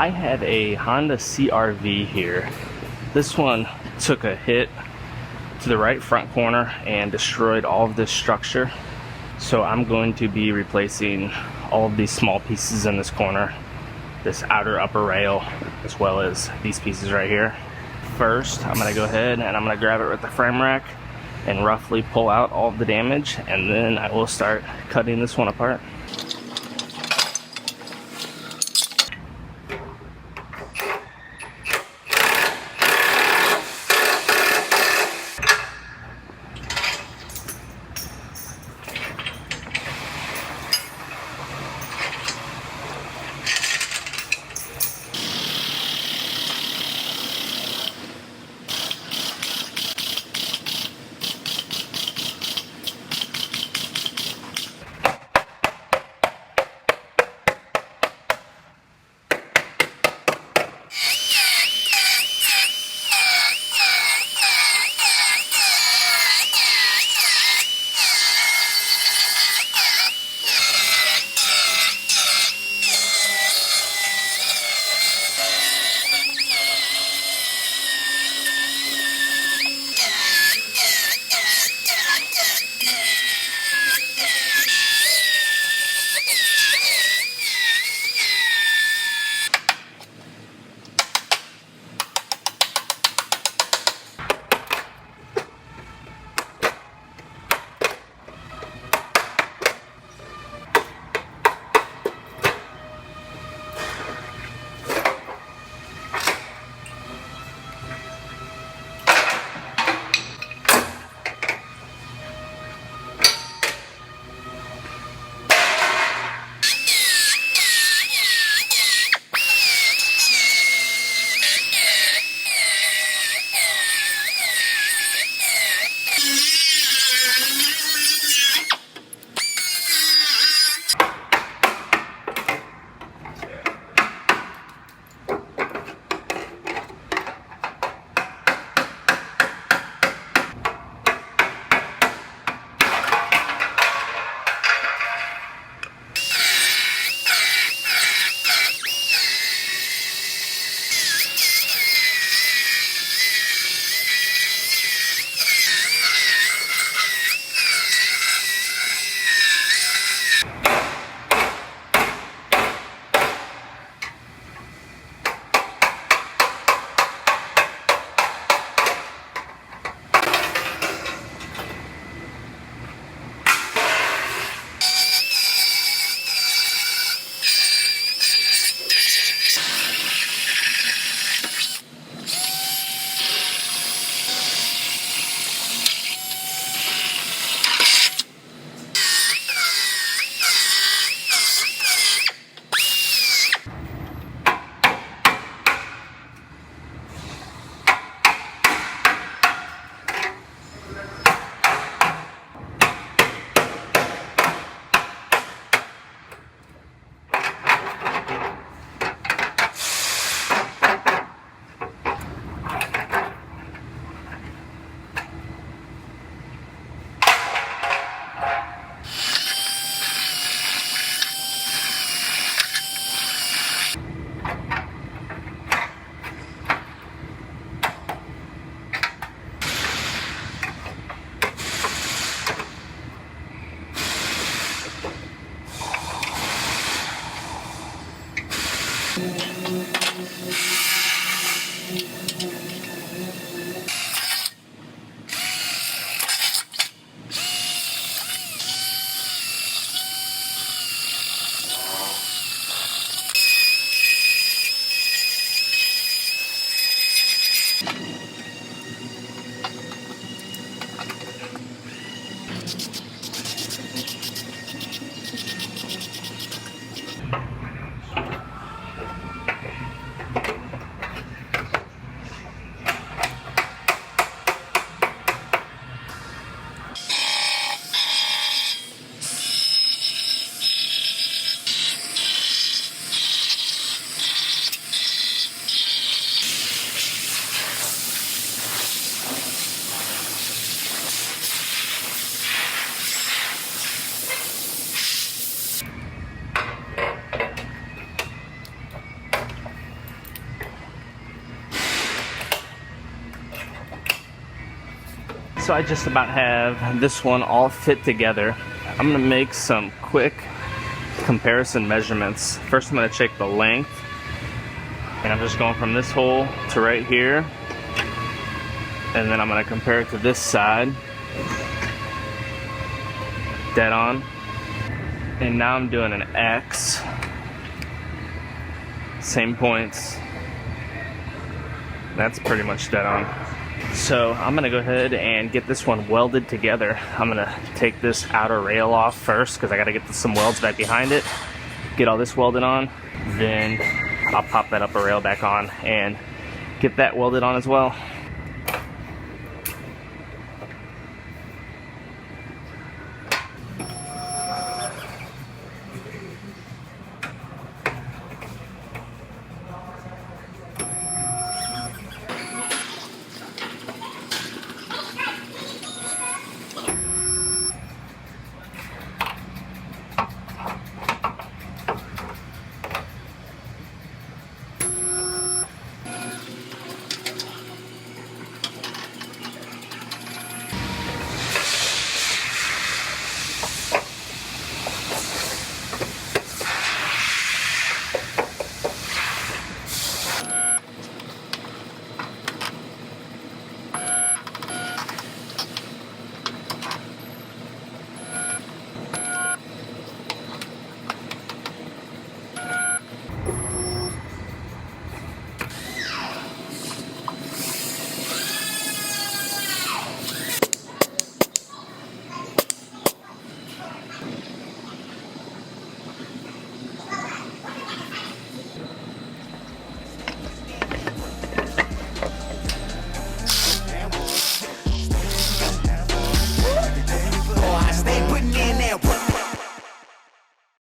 I have a Honda CRV here. This one took a hit to the right front corner and destroyed all of this structure. So I'm going to be replacing all of these small pieces in this corner, this outer upper rail, as well as these pieces right here. First, I'm going to go ahead and I'm going to grab it with the frame rack and roughly pull out all of the damage, and then I will start cutting this one apart. So I just about have this one all fit together. I'm gonna make some quick comparison measurements. First I'm gonna check the length, and I'm just going from this hole to right here, and then I'm gonna compare it to this side, dead on. And now I'm doing an X, same points, that's pretty much dead on. So I'm gonna go ahead and get this one welded together. I'm gonna take this outer rail off first because I gotta get some welds back behind it, get all this welded on, then I'll pop that upper rail back on and get that welded on as well.